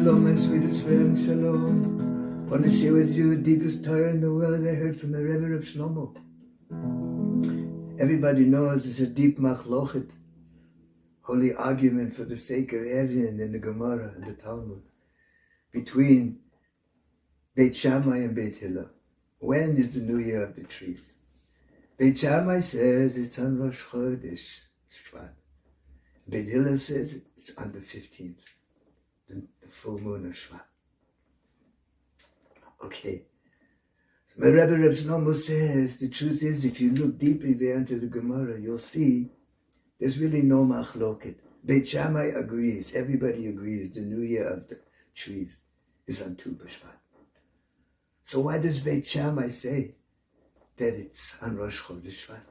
Shalom, my sweetest friend, Shalom. I want to share with you the deepest Torah in the world I heard from the Rebbe Reb Shlomo. Everybody knows it's a deep machlochet, holy argument for the sake of Evin in the Gemara and the Talmud, between Beit Shammai and Beit Hillel. When is the new year of the trees? Beit Shammai says it's on Rosh Chodesh, Shevat. Beit Hillel says it's on the 15th, the full moon of Shevat. Okay. So my Rebbe Reb Shlomo says the truth is, if you look deeply there into the Gemara, you'll see there's really no machloket. Beit Shammai agrees, everybody agrees, the new year of the trees is on Tu B'Shvat. So why does Beit Shammai say that it's on Rosh Chodesh Shvat?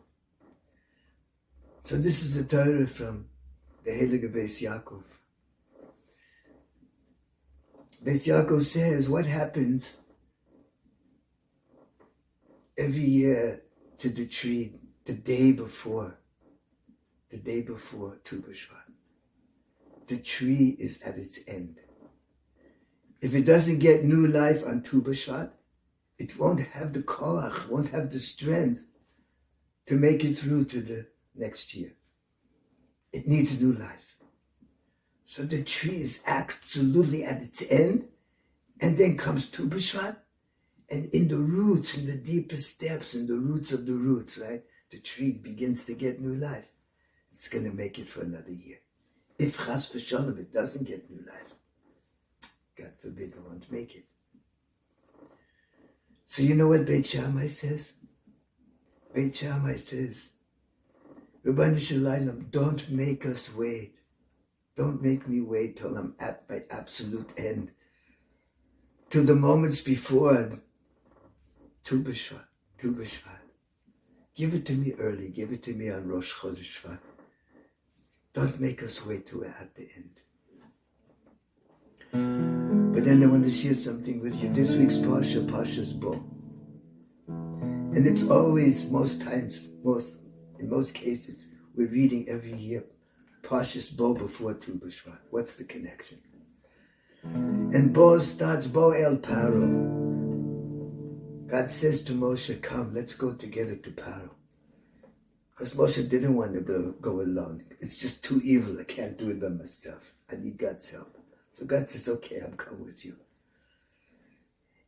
So this is a Torah from the Heilige Bais Ya'akov. Bais Ya'akov says, what happens every year to the tree the day before Tu B'Shvat? The tree is at its end. If it doesn't get new life on Tu B'Shvat, it won't have the koach, won't have the strength to make it through to the next year. It needs new life. So the tree is absolutely at its end, and then comes Tu B'Shvat, and in the roots, in the deepest steps, in the roots of the roots, right, the tree begins to get new life. It's going to make it for another year. If chas v'shalom, it doesn't get new life, God forbid, it won't make it. So you know what Beit Shammai says? Beit Shammai says, Rabbeinu Shalom, don't make us wait. Don't make me wait till I'm at my absolute end. Till the moments before Tu B'Shvat. Give it to me early. Give it to me on Rosh Chodesh Shvat. Don't make us wait till we're at the end. But then I want to share something with you. This week's Parsha, Parsha's Bo. And it's always, in most cases, we're reading every year Parsha's Bo before Tu B'Shvat. What's the connection? And Bo starts, Bo El Paro. God says to Moshe, come, let's go together to Paro. Because Moshe didn't want to go alone. It's just too evil. I can't do it by myself. I need God's help. So God says, okay, I'll come with you.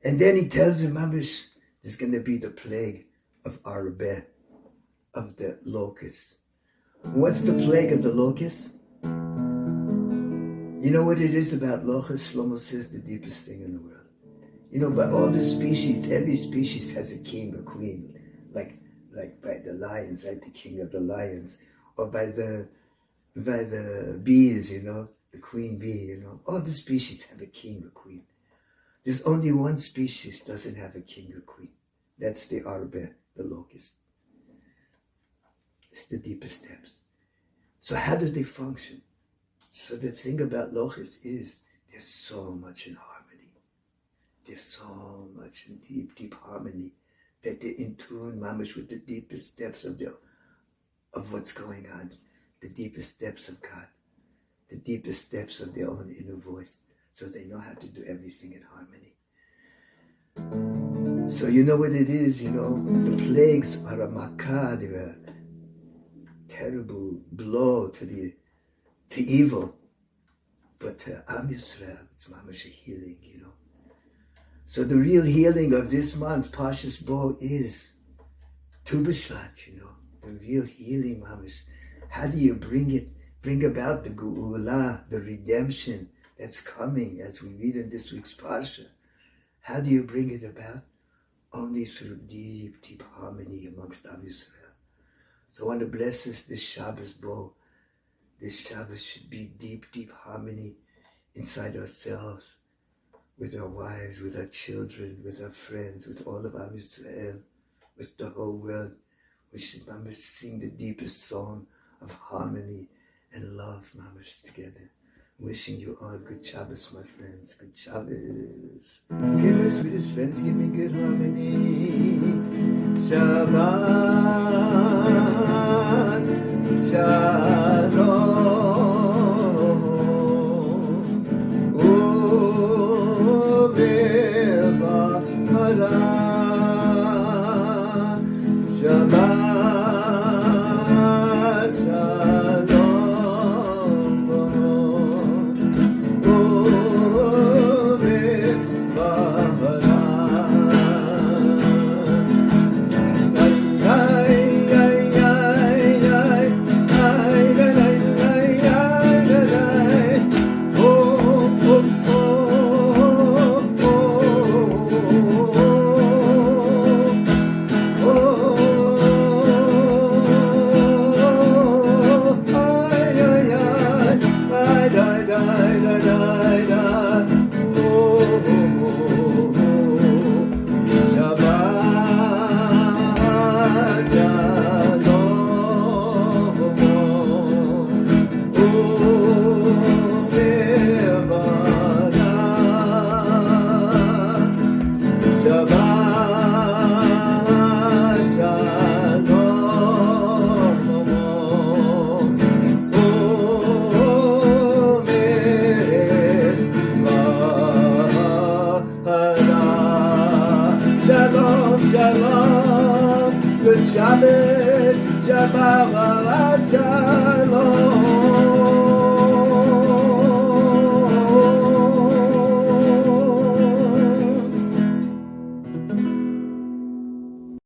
And then he tells him, Mamish, there's going to be the plague of Arbe, of the locust. What's the plague of the locust? You know what it is about locust? Shlomo says the deepest thing in the world. You know, by all the species, every species has a king or queen, like by the lions, right? The king of the lions, or by the bees, you know, the queen bee, you know. All the species have a king or queen. There's only one species doesn't have a king or queen. That's the Arbe, the locust. It's the deepest depths. So how do they function? So the thing about locusts is there's so much in harmony. There's so much in deep, deep harmony that they're in tune, mamish, with the deepest depths of what's going on, the deepest depths of God, the deepest depths of their own inner voice, so they know how to do everything in harmony. So you know what it is, you know, the plagues are a makkah, they're a terrible blow to evil, but to Am Yisrael, it's mamish a healing, you know. So the real healing of this month, Parshas Bo, is Tu B'Shvat, you know, the real healing, mamish. How do you bring about the Geula, the redemption that's coming, as we read in this week's Parsha? How do you bring it about? Only through deep, deep harmony amongst Am Yisrael. So I want to bless us this Shabbos Bo. This Shabbos should be deep, deep harmony inside ourselves, with our wives, with our children, with our friends, with all of Am Yisrael, with the whole world. We should, mamish, sing the deepest song of harmony and love, mamish, together. Wishing you all good Shabbos, my friends. Good Shabbos. Okay, my sweetest friends, give me good harmony. Shabbat Shalom. Oh. David Jabara